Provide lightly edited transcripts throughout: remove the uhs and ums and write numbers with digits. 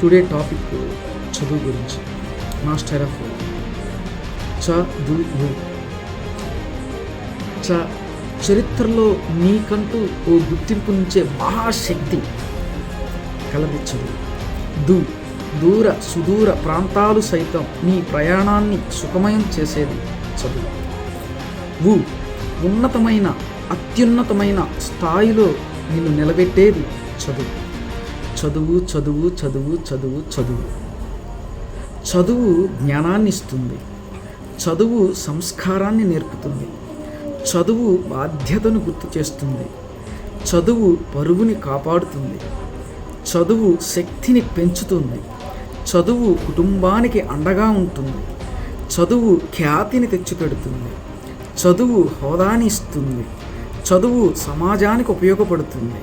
Today topic చదువు గురించి. Master of చదువు. చరిత్రలో నీకంటూ ఓ గుర్తింపునిచ్చే మహాశక్తి కలది చదువు. దూర సుదూర ప్రాంతాలు సైతం నీ ప్రయాణాన్ని సుఖమయం చేసేది చదువు. ఉన్నతమైన అత్యున్నతమైన స్థాయిలో నిన్ను నిలబెట్టేది చదువు. చదువు చదువు చదువు చదువు చదువు చదువు జ్ఞానాన్ని ఇస్తుంది. చదువు సంస్కారాన్ని నేర్పుతుంది. చదువు బాధ్యతను గుర్తు చేస్తుంది. చదువు పరువుని కాపాడుతుంది. చదువు శక్తిని పెంచుతుంది. చదువు కుటుంబానికి అండగా ఉంటుంది. చదువు ఖ్యాతిని తెచ్చిపెడుతుంది. చదువు హోదాని ఇస్తుంది. చదువు సమాజానికి ఉపయోగపడుతుంది.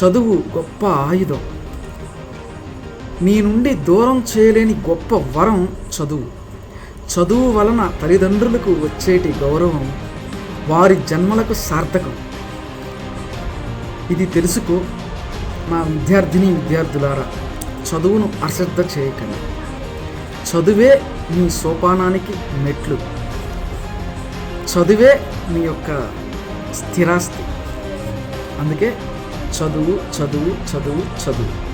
చదువు గొప్ప ఆయుధం. నీ నుండి దూరం చేయలేని గొప్ప వరం చదువు. చదువు వలన తల్లిదండ్రులకు వచ్చేటి గౌరవం వారి జన్మలకు సార్థకం. ఇది తెలుసుకో నా విద్యార్థులారా. చదువును అశ్రద్ధ చేయకండి. చదువే నీ సోపానానికి మెట్లు. చదువే నీ యొక్క స్థిరాస్తి. అందుకే చదువు చదువు చదువు చదువు.